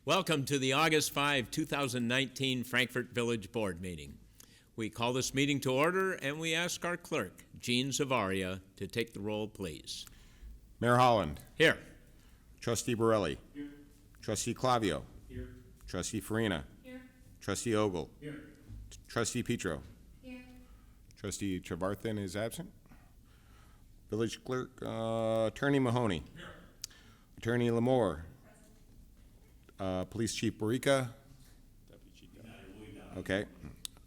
Welcome to the August 5, 2019 Frankfort Village Board meeting. We call this meeting to order and we ask our clerk, Jean Zavaria, to take the roll, please. Mayor Holland. Here. Trustee Borelli. Here. Trustee Clavio. Here. Trustee Farina. Here. Trustee Ogle. Here. Trustee Petro. Here. Trustee Trevarthen is absent. Village Clerk, Attorney Mahoney. Here. Attorney Lamore. Police Chief Barica. Okay.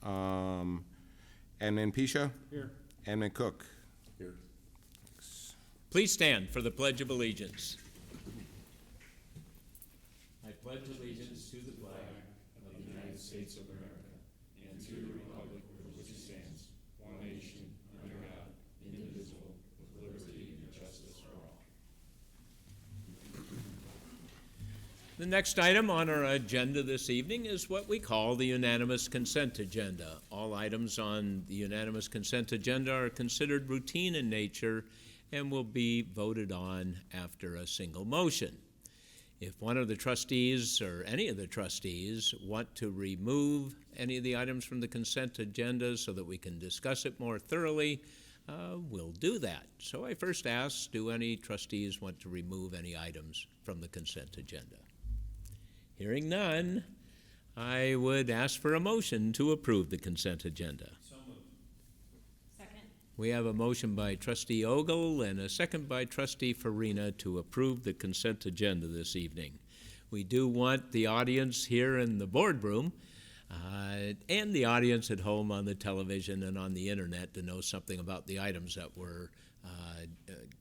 Admin Pisha. Here. Admin Cook. Here. Please stand for the Pledge of Allegiance. I pledge allegiance to the flag of the United States of America and to the republic for which it stands, one nation, under God, indivisible, with liberty and justice for all. The next item on our agenda this evening is what we call the unanimous consent agenda. All items on the unanimous consent agenda are considered routine in nature and will be voted on after a single motion. If one of the trustees or any of the trustees want to remove any of the items from the consent agenda so that we can discuss it more thoroughly, we'll do that. So I first ask, do any trustees want to remove any items from the consent agenda? Hearing none, I would ask for a motion to approve the consent agenda. So moved. Second. We have a motion by Trustee Ogle and a second by Trustee Farina to approve the consent agenda this evening. We do want the audience here in the boardroom and the audience at home on the television and on the internet to know something about the items that we're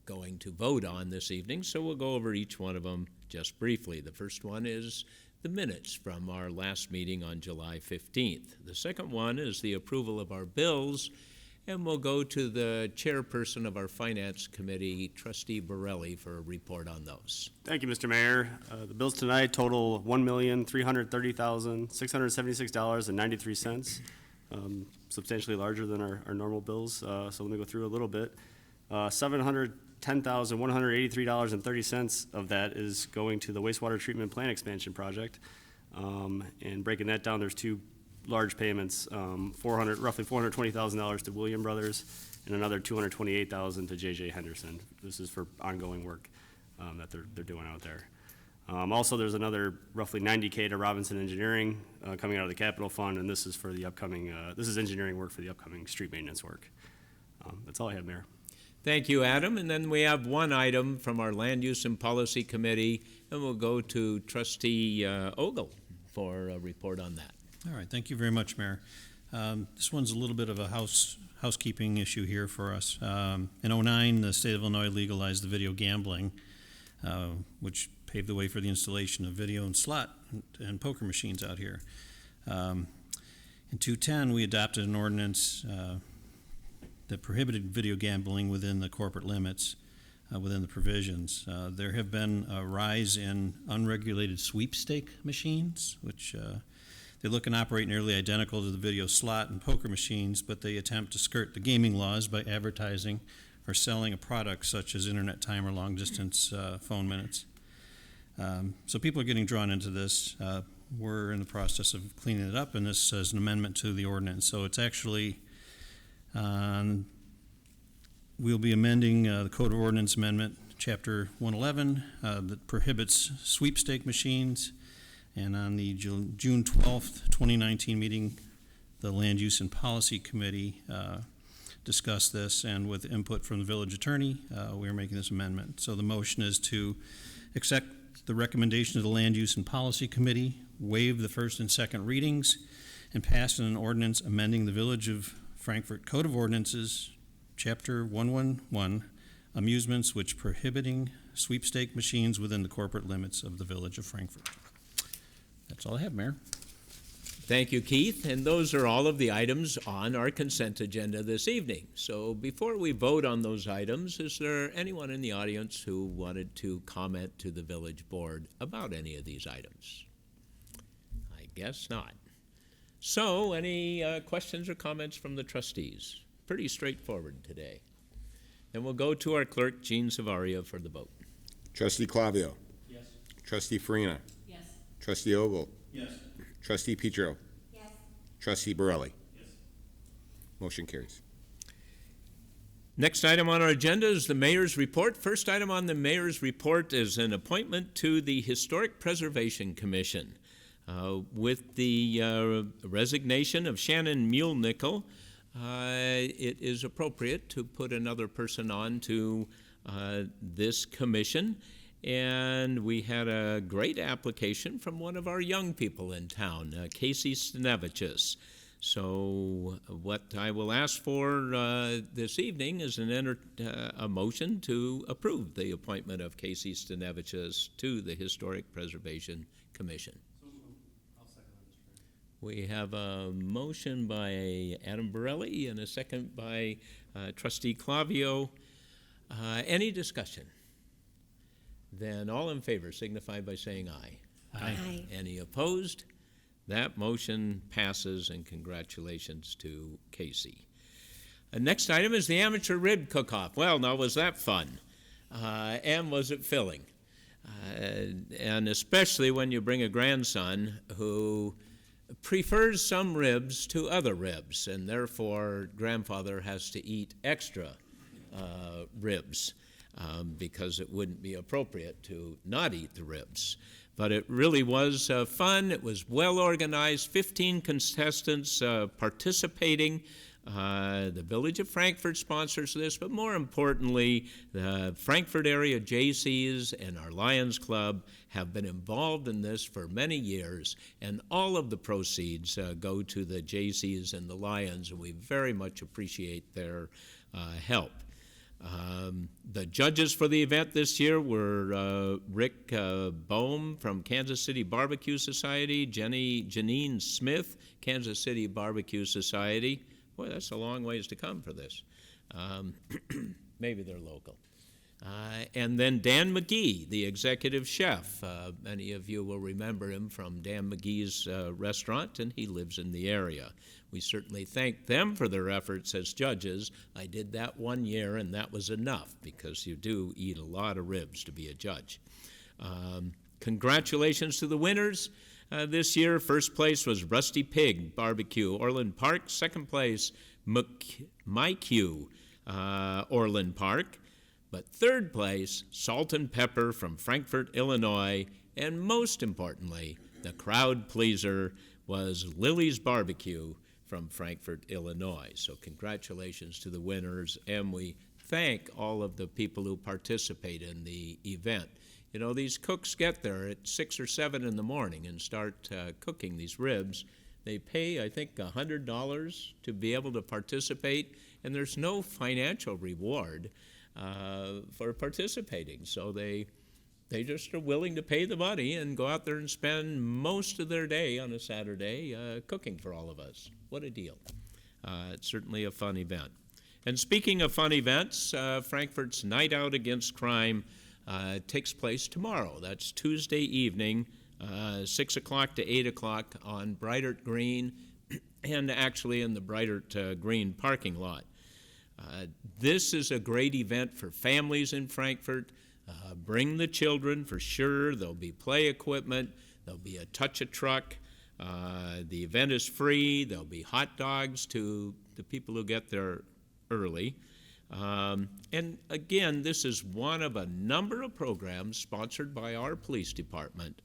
going to vote on this evening. So we'll go over each one of them just briefly. The first one is the minutes from our last meeting on July 15th. The second one is the approval of our bills, and we'll go to the chairperson of our Finance Committee, Trustee Borelli, for a report on those. Thank you, Mr. Mayor. The bills tonight total $1,330,676.93, substantially larger than our normal bills. So let me go through a little bit. $710,183.30 of that is going to the wastewater treatment plant expansion project. And breaking that down, there's two large payments, roughly $420,000 to William Brothers and another $228,000 to J.J. Henderson. This is for ongoing work that they're doing out there. Also, there's another roughly $90K to Robinson Engineering coming out of the capital fund, and this is for the upcoming, this is engineering work for the upcoming street maintenance work. That's all I have, Mayor. Thank you, Adam. And then we have one item from our Land Use and Policy Committee, and we'll go to Trustee Ogle for a report on that. All right, thank you very much, Mayor. This one's a little bit of a housekeeping issue here for us. In 2009, the state of Illinois legalized the video gambling, which paved the way for the installation of video and slot and poker machines out here. In 2010, we adopted an ordinance that prohibited video gambling within the corporate limits, within the provisions. There have been a rise in unregulated sweepstake machines, which they look and operate nearly identical to the video slot and poker machines, but they attempt to skirt the gaming laws by advertising or selling a product such as internet time or long-distance phone minutes. So people are getting drawn into this. We're in the process of cleaning it up, and this is an amendment to the ordinance. So it's actually we'll be amending the Code of Ordinance Amendment, Chapter 111, that prohibits sweepstake machines. And on the June 12th, 2019 meeting, the Land Use and Policy Committee discussed this, and with input from the village attorney, we are making this amendment. So the motion is to accept the recommendation of the Land Use and Policy Committee, waive the first and second readings, and pass an ordinance amending the Village of Frankfort Code of Ordinances, Chapter 111, amusements which prohibiting sweepstake machines within the corporate limits of the Village of Frankfort. That's all I have, Mayor. Thank you, Keith. And those are all of the items on our consent agenda this evening. So before we vote on those items, is there anyone in the audience who wanted to comment to the village board about any of these items? I guess not. So, any questions or comments from the trustees? Pretty straightforward today. Then we'll go to our clerk, Jean Zavaria, for the vote. Trustee Clavio. Yes. Trustee Farina. Yes. Trustee Ogle. Yes. Trustee Petro. Yes. Trustee Borelli. Yes. Motion carries. Next item on our agenda is the mayor's report. First item on the mayor's report is an appointment to the Historic Preservation Commission. With the resignation of Shannon Mulenickel, it is appropriate to put another person on to this commission. And we had a great application from one of our young people in town, Casey Stanevicius. So what I will ask for this evening is a motion to approve the appointment of Casey Stanevicius to the Historic Preservation Commission. We have a motion by Adam Borelli and a second by Trustee Clavio. Any discussion? Then all in favor signify by saying aye. Aye. Any opposed? That motion passes, and congratulations to Casey. Next item is the amateur rib cook-off. Well, now, was that fun? And was it filling? And especially when you bring a grandson who prefers some ribs to other ribs, and therefore grandfather has to eat extra ribs because it wouldn't be appropriate to not eat the ribs. But it really was fun. It was well organized, 15 contestants participating. The Village of Frankfort sponsors this, but more importantly, the Frankfort area Jaycees and our Lions Club have been involved in this for many years, and all of the proceeds go to the Jaycees and the Lions, and we very much appreciate their help. The judges for the event this year were Rick Bohm from Kansas City Barbecue Society, Janine Smith, Kansas City Barbecue Society. Boy, that's a long ways to come for this. Maybe they're local. And then Dan McGee, the executive chef. Many of you will remember him from Dan McGee's restaurant, and he lives in the area. We certainly thank them for their efforts as judges. I did that one year, and that was enough, because you do eat a lot of ribs to be a judge. Congratulations to the winners. This year, first place was Rusty Pig Barbecue, Orland Park. Second place, MyQ, Orland Park. But third place, Salt and Pepper from Frankfort, Illinois. And most importantly, the crowd pleaser was Lily's Barbecue from Frankfort, Illinois. So congratulations to the winners, and we thank all of the people who participate in the event. You know, these cooks get there at 6 or 7 in the morning and start cooking these ribs. They pay, I think, $100 to be able to participate, and there's no financial reward for participating. So they just are willing to pay the money and go out there and spend most of their day on a Saturday cooking for all of us. What a deal. It's certainly a fun event. And speaking of fun events, Frankfort's Night Out Against Crime takes place tomorrow. That's Tuesday evening, 6 o'clock to 8 o'clock on Breitert Green, and actually in the Breitert Green parking lot. This is a great event for families in Frankfort. Bring the children for sure. There'll be play equipment. There'll be a touch-a-truck. The event is free. There'll be hot dogs to the people who get there early. And again, this is one of a number of programs sponsored by our police department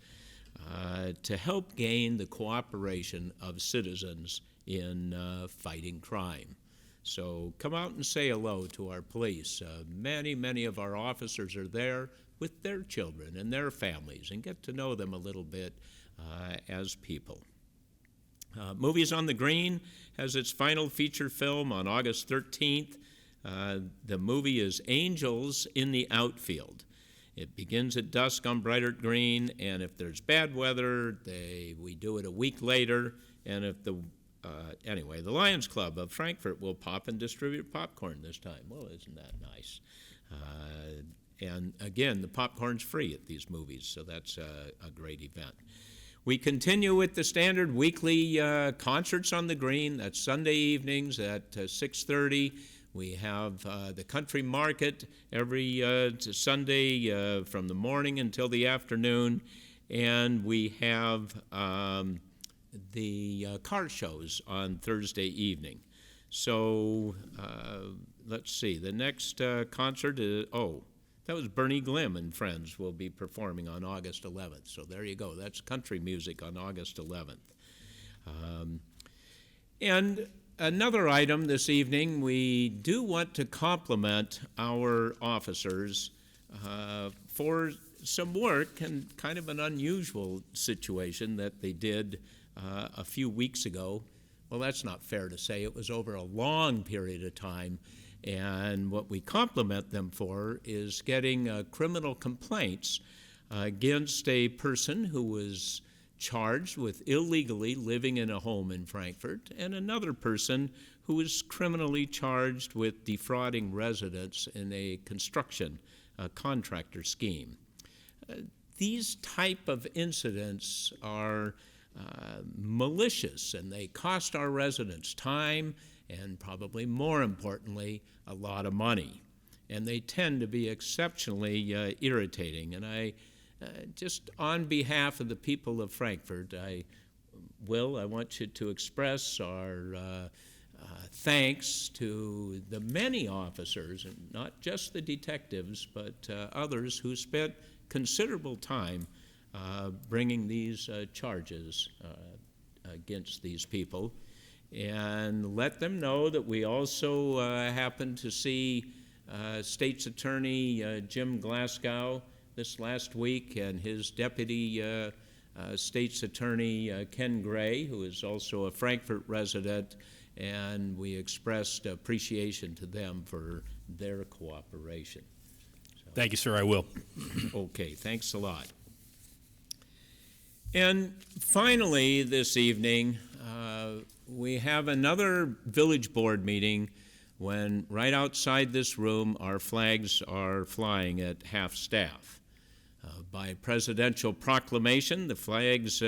to help gain the cooperation of citizens in fighting crime. So come out and say hello to our police. Many of our officers are there with their children and their families, and get to know them a little bit as people. Movies on the Green has its final feature film on August 13th. The movie is Angels in the Outfield. It begins at dusk on Breitert Green, and if there's bad weather, we do it a week later. And if the Lions Club of Frankfort will pop and distribute popcorn this time. Well, isn't that nice? And again, the popcorn's free at these movies, so that's a great event. We continue with the standard weekly concerts on the Green. That's Sunday evenings at 6:30. We have the country market every Sunday from the morning until the afternoon. and we have the car shows on Thursday evening. So let's see, the next concert is, that was Bernie Glim and Friends will be performing on August 11th. So there you go, that's country music on August 11th. And another item this evening, we do want to compliment our officers for some work and kind of an unusual situation that they did a few weeks ago. Well, that's not fair to say. It was over a long period of time, and what we compliment them for is getting criminal complaints against a person who was charged with illegally living in a home in Frankfort, and another person who was criminally charged with defrauding residents in a construction contractor scheme. These type of incidents are malicious, and they cost our residents time and, probably more importantly, a lot of money. And they tend to be exceptionally irritating. And I just on behalf of the people of Frankfort, I want you to express our thanks to the many officers, and not just the detectives, but others who spent considerable time bringing these charges against these people, and let them know that we also happened to see State's Attorney Jim Glasgow this last week, and his deputy State's Attorney Ken Gray, who is also a Frankfort resident, and we expressed appreciation to them for their cooperation. Thank you, sir. I will. Okay, thanks a lot. And finally, this evening, we have another village board meeting when right outside this room our flags are flying at half-staff. By presidential proclamation, the flags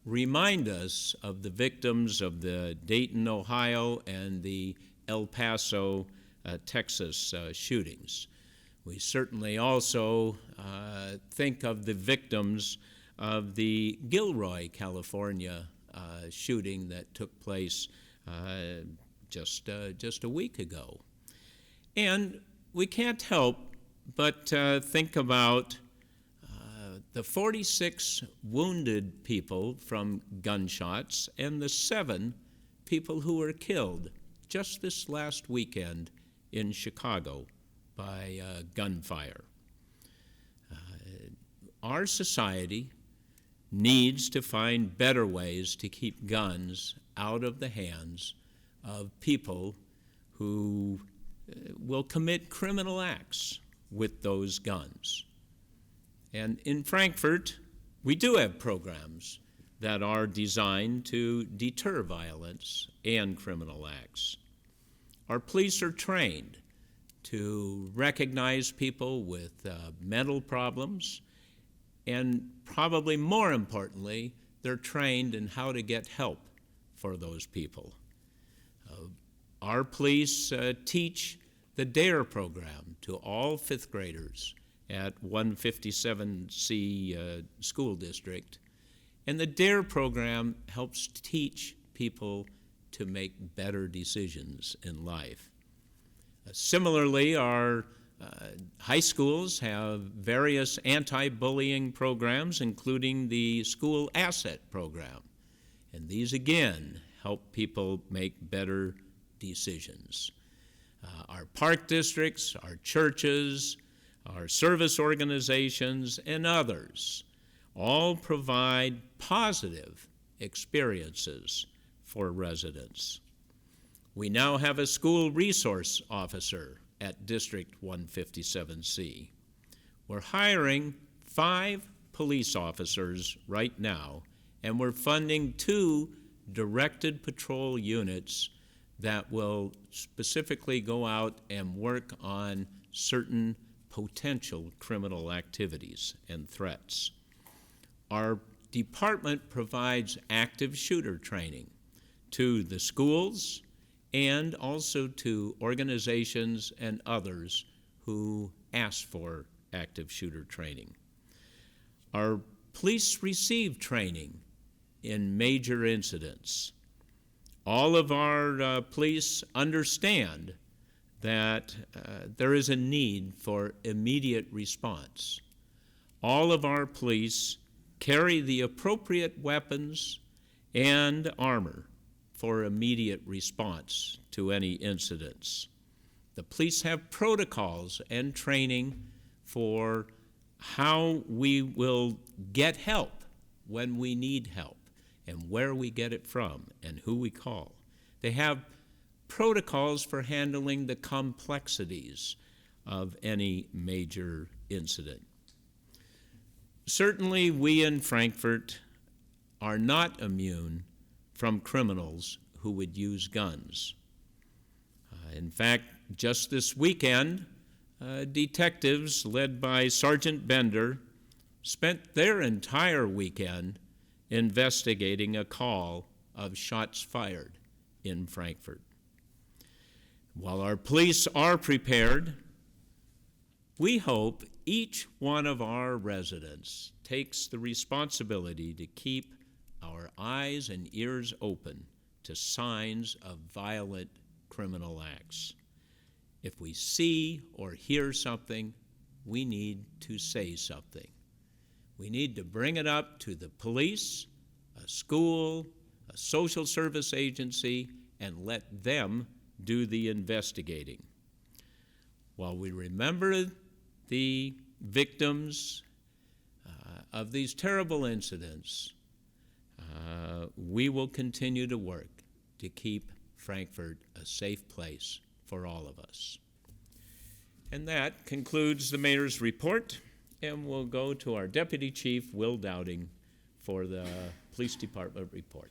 remind us of the victims of the Dayton, Ohio, and the El Paso, Texas shootings. We certainly also think of the victims of the Gilroy, California shooting that took place just a week ago. And we can't help but think about the 46 wounded people from gunshots and the 7 people who were killed just this last weekend in Chicago by gunfire. Our society needs to find better ways to keep guns out of the hands of people who will commit criminal acts with those guns. And in Frankfort, we do have programs that are designed to deter violence and criminal acts. Our police are trained to recognize people with mental problems, and probably more importantly, they're trained in how to get help for those people. Our police teach the DARE program to all 5th graders at 157C school district, and the DARE program helps teach people to make better decisions in life. Similarly, our high schools have various anti-bullying programs, including the school asset program. And these, again, help people make better decisions. Our park districts, our churches, our service organizations, and others all provide positive experiences for residents. We now have a school resource officer at District 157C. We're hiring 5 police officers right now, and we're funding 2 directed patrol units that will specifically go out and work on certain potential criminal activities and threats. Our department provides active shooter training to the schools and also to organizations and others who ask for active shooter training. Our Police receive training in major incidents. All of our police understand that there is a need for immediate response. All of our police carry the appropriate weapons and armor for immediate response to any incidents. The police have protocols and training for how we will get help when we need help, and where we get it from, and who we call. They have protocols for handling the complexities of any major incident. Certainly, we in Frankfort are not immune from criminals who would use guns. In fact, just this weekend, detectives led by Sergeant Bender spent their entire weekend investigating a call of shots fired in Frankfort. While our police are prepared, we hope each one of our residents takes the responsibility to keep our eyes and ears open to signs of violent criminal acts. If we see or hear something, we need to say something. We need to bring it up to the police, a school, a social service agency, and let them do the investigating. While we remember the victims of these terrible incidents, we will continue to work to keep Frankfort a safe place for all of us. And that concludes the mayor's report, and we'll go to our Deputy Chief, Will Dowding, for the Police Department report.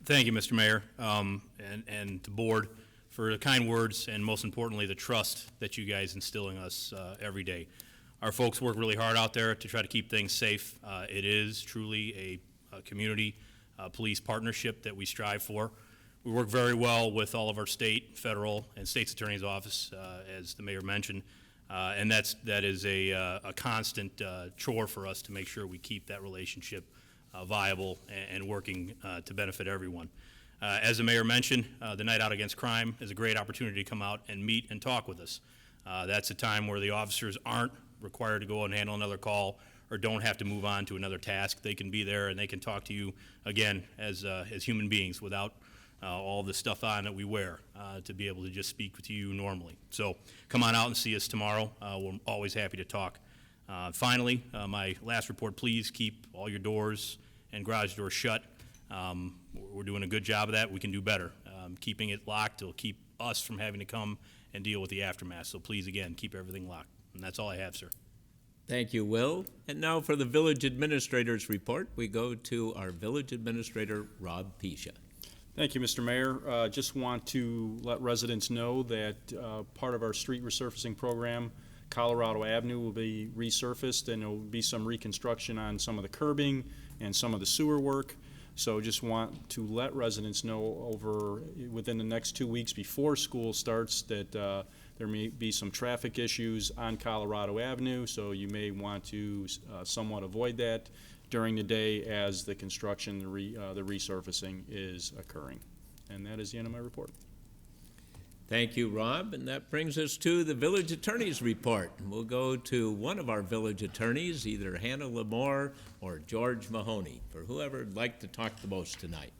Thank you, Mr. Mayor, and the board for the kind words, and most importantly, the trust that you guys instill in us every day. Our folks work really hard out there to try to keep things safe. It is truly a community police partnership that we strive for. We work very well with all of our state, federal, and state's attorney's office, as the mayor mentioned, and that is a constant chore for us to make sure we keep that relationship viable and working to benefit everyone. As the mayor mentioned, the Night Out Against Crime is a great opportunity to come out and meet and talk with us. That's a time where the officers aren't required to go and handle another call or don't have to move on to another task. They can be there and they can talk to you, again, as human beings without all the stuff on that we wear to be able to just speak with you normally. So come on out and see us tomorrow. We're always happy to talk. Finally, my last report, please keep all your doors and garage doors shut. We're doing a good job of that. We can do better. Keeping it locked will keep us from having to come and deal with the aftermath. So please, again, keep everything locked. And that's all I have, sir. Thank you, Will. And now for the village administrator's report, we go to our village administrator, Rob Pisha. Thank you, Mr. Mayor. Just want to let residents know that part of our street resurfacing program, Colorado Avenue, will be resurfaced, and there will be some reconstruction on some of the curbing and some of the sewer work. So just want to let residents know within the next 2 weeks before school starts that there may be some traffic issues on Colorado Avenue, so you may want to somewhat avoid that during the day as the construction, the resurfacing is occurring. And that is the end of my report. Thank you, Rob. And that brings us to the village attorney's report. We'll go to one of our village attorneys, either Hannah Lamore or George Mahoney, for whoever would like to talk the most tonight.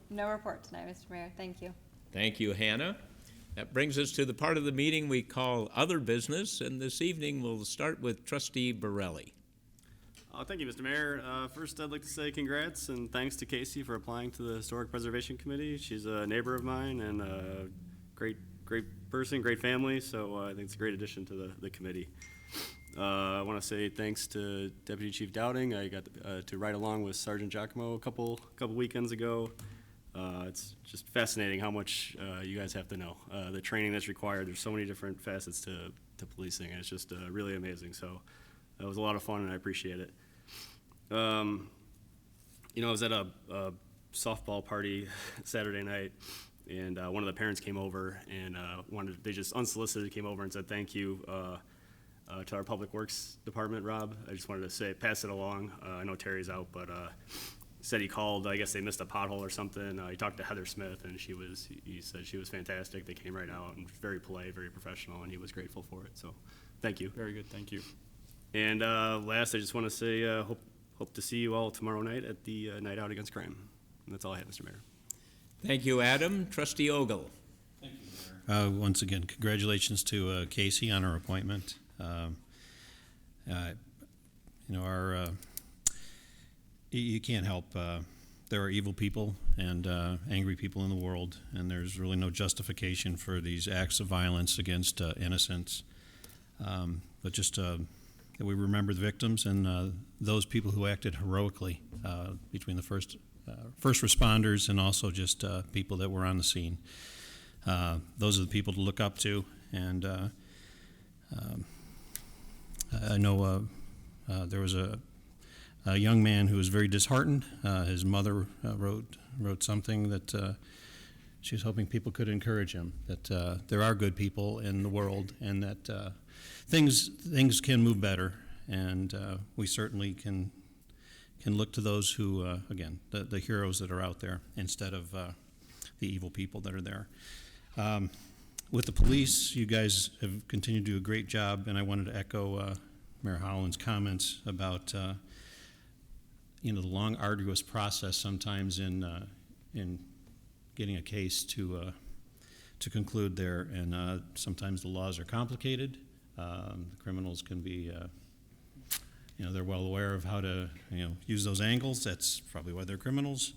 No report tonight, Mr. Mayor. Thank you. Thank you, Hannah. That brings us to the part of the meeting we call Other Business, and this evening we'll start with Trustee Borelli. Thank you, Mr. Mayor. First, I'd like to say congrats and thanks to Casey for applying to the Historic Preservation Committee. She's a neighbor of mine and a great person, great family, so I think it's a great addition to the committee. I want to say thanks to Deputy Chief Dowding. I got to ride along with Sergeant Giacomo a couple weekends ago. It's just fascinating how much you guys have to know. The training that's required, there's so many different facets to policing, and it's just really amazing. So that was a lot of fun, and I appreciate it. I was at a softball party Saturday night, and one of the parents came over and they just unsolicited came over and said thank you. To our Public Works Department, Rob, I just wanted to say, pass it along. I know Terry's out, but said he called, I guess they missed a pothole or something. He talked to Heather Smith, and he said she was fantastic. They came right out and very polite, very professional, and he was grateful for it. So, thank you. Very good, thank you. And last, I just want to say, hope to see you all tomorrow night at the Night Out Against Crime. And that's all I have, Mr. Mayor. Thank you, Adam. Trustee Ogle. Once again, congratulations to Casey on her appointment. You can't help, there are evil people and angry people in the world, and there's really no justification for these acts of violence against innocents. But just that we remember the victims and those people who acted heroically between the first responders and also just people that were on the scene. Those are the people to look up to, and I know there was a young man who was very disheartened. His mother wrote something that she was hoping people could encourage him, that there are good people in the world, and that things can move better, and we certainly can look to those who, again, the heroes that are out there instead of the evil people that are there. With the police, you guys have continued to do a great job, and I wanted to echo Mayor Holland's comments about the long, arduous process sometimes in getting a case to conclude there, and sometimes the laws are complicated. The criminals can be, they're well aware of how to, use those angles. That's probably why they're criminals,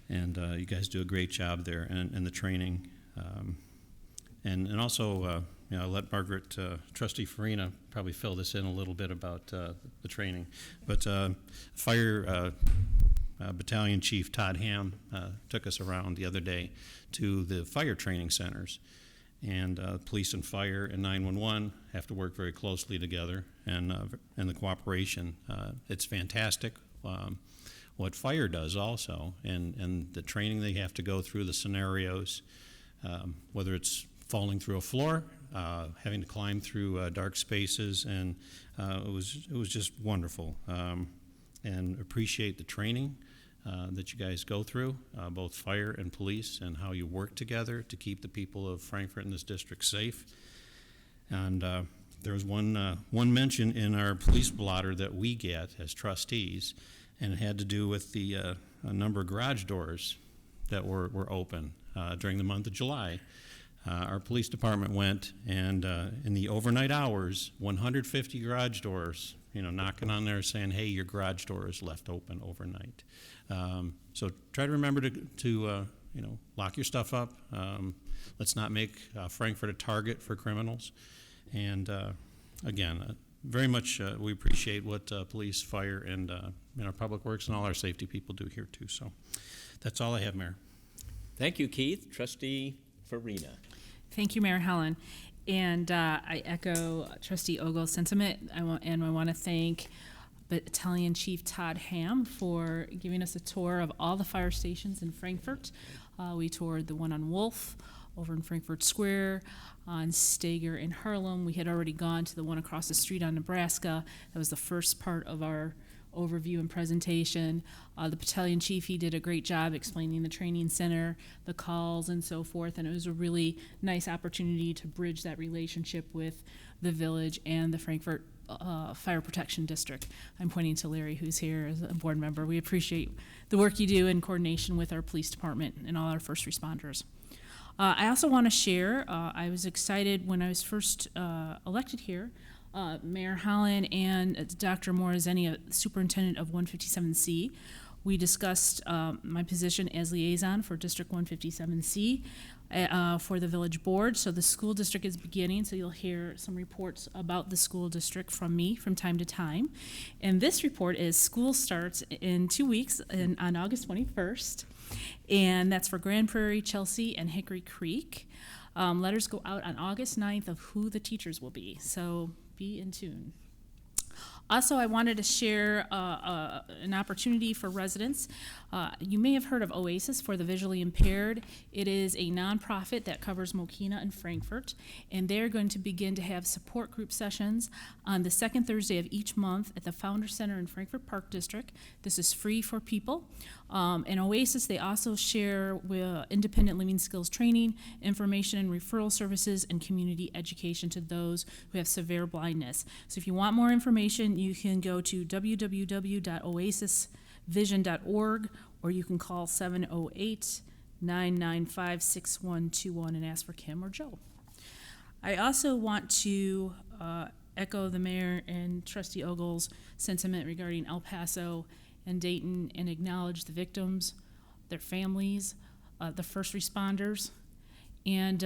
and you guys do a great job there, and the training. And also, I'll let Margaret, Trustee Farina, probably fill this in a little bit about the training. But Fire Battalion Chief Todd Ham took us around the other day to the fire training centers. And police and fire and 911 have to work very closely together, and the cooperation. It's fantastic. What fire does also, and the training they have to go through, the scenarios, whether it's falling through a floor, having to climb through dark spaces, and it was just wonderful. And appreciate the training that you guys go through, both fire and police, and how you work together to keep the people of Frankfort and this district safe. And there was one mention in our police blotter that we get as trustees, and it had to do with the a number of garage doors that were open during the month of July. Our police department went, and in the overnight hours, 150 garage doors, knocking on there saying, hey, your garage door is left open overnight. So try to remember to lock your stuff up. Let's not make Frankfort a target for criminals. And again, very much we appreciate what police, fire, and our public works and all our safety people do here too. So that's all I have, Mayor. Thank you, Keith. Trustee Farina. Thank you, Mayor Holland. And I echo Trustee Ogle's sentiment. I want to thank Battalion Chief Todd Ham for giving us a tour of all the fire stations in Frankfort. We toured the one on Wolf over in Frankfort Square, on Stager in Harlem. We had already gone to the one across the street on Nebraska. That was the first part of our overview and presentation. The battalion chief, he did a great job explaining the training center, the calls, and so forth, and it was a really nice opportunity to bridge that relationship with the village and the Frankfort Fire Protection District. I'm pointing to Larry, who's here as a board member. We appreciate the work you do in coordination with our police department and all our first responders. I also want to share, I was excited when I was first elected here. Mayor Holland and Dr. Morazzeni, superintendent of 157C, we discussed my position as liaison for District 157C for the village board. So the school district is beginning, so you'll hear some reports about the school district from me from time to time. And this report is school starts in 2 weeks on August 21st, and that's for Grand Prairie, Chelsea, and Hickory Creek. Letters go out on August 9th of who the teachers will be, so be in tune. Also, I wanted to share an opportunity for residents. You may have heard of Oasis for the Visually Impaired. It is a nonprofit that covers Mokina and Frankfort, and they're going to begin to have support group sessions on the second Thursday of each month at the Founder Center in Frankfort Park District. This is free for people. And Oasis, they also share with independent living skills training, information and referral services, and community education to those who have severe blindness. So if you want more information, you can go to www.oasisvision.org, or you can call 708-995-6121 and ask for Kim or Joe. I also want to echo the mayor and Trustee Ogle's sentiment regarding El Paso and Dayton and acknowledge the victims, their families, the first responders, and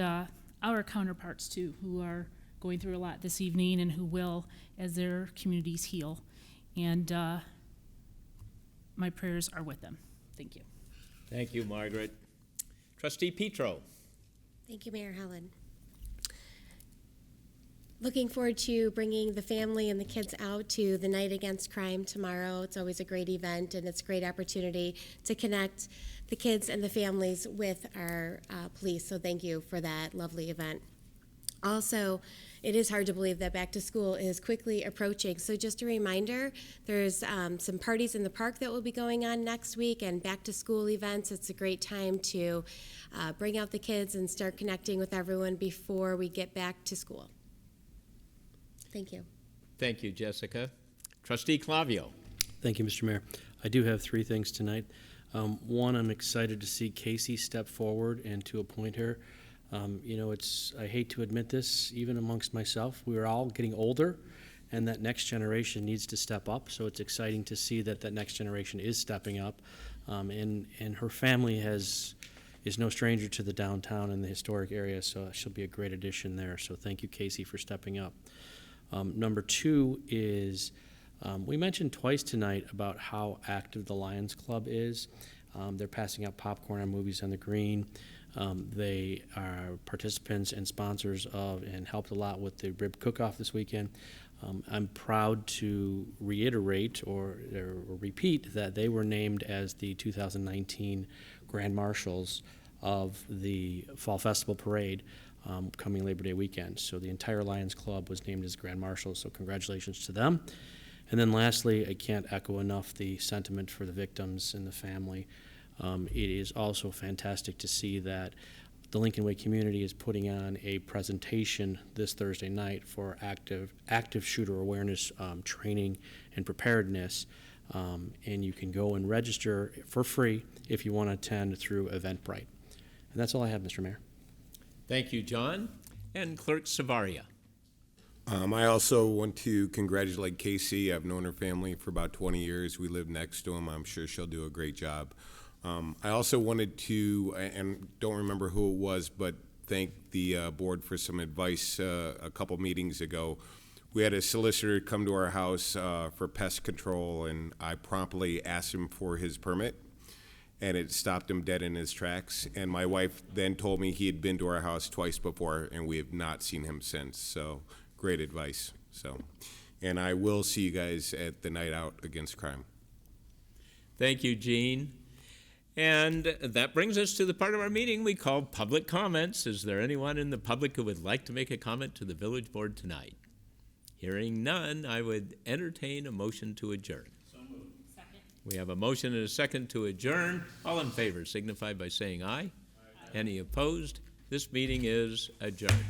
our counterparts too, who are going through a lot this evening and who will as their communities heal. And my prayers are with them. Thank you. Thank you, Margaret. Trustee Petro. Thank you, Mayor Helen. Looking forward to bringing the family and the kids out to the Night Against Crime tomorrow. It's always a great event, and it's a great opportunity to connect the kids and the families with our police. So thank you for that lovely event. Also, it is hard to believe that back to school is quickly approaching. So just a reminder, there's some parties in the park that will be going on next week and back to school events. It's a great time to bring out the kids and start connecting with everyone before we get back to school. Thank you. Thank you, Jessica. Trustee Clavio. Thank you, Mr. Mayor. I do have three things tonight. One, I'm excited to see Casey step forward and to appoint her. I hate to admit this, even amongst myself, we're all getting older, and that next generation needs to step up. So it's exciting to see that that next generation is stepping up. And her family is no stranger to the downtown and the historic area, so she'll be a great addition there. So thank you, Casey, for stepping up. Number two is, we mentioned twice tonight about how active the Lions Club is. They're passing out popcorn on Movies on the Green. They are participants and sponsors of and helped a lot with the rib cook-off this weekend. I'm proud to reiterate or repeat that they were named as the 2019 Grand Marshals of the Fall Festival Parade coming Labor Day weekend. So the entire Lions Club was named as Grand Marshals, so congratulations to them. And then lastly, I can't echo enough the sentiment for the victims and the family. It is also fantastic to see that the Lincoln Way community is putting on a presentation this Thursday night for active shooter awareness training and preparedness. And you can go and register for free if you want to attend through Eventbrite. And that's all I have, Mr. Mayor. Thank you, John. And Clerk Savaria. I also want to congratulate Casey. I've known her family for about 20 years. We live next to them. I'm sure she'll do a great job. I also wanted to, and don't remember who it was, but thank the board for some advice a couple meetings ago. We had a solicitor come to our house for pest control, and I promptly asked him for his permit, and it stopped him dead in his tracks. And my wife then told me he had been to our house twice before, and we have not seen him since. So great advice. And I will see you guys at the Night Out Against Crime. Thank you, Gene. And that brings us to the part of our meeting we call public comments. Is there anyone in the public who would like to make a comment to the village board tonight? Hearing none, I would entertain a motion to adjourn. So moved. Second. We have a motion and a second to adjourn. All in favor signify by saying aye. Aye. Any opposed? This meeting is adjourned.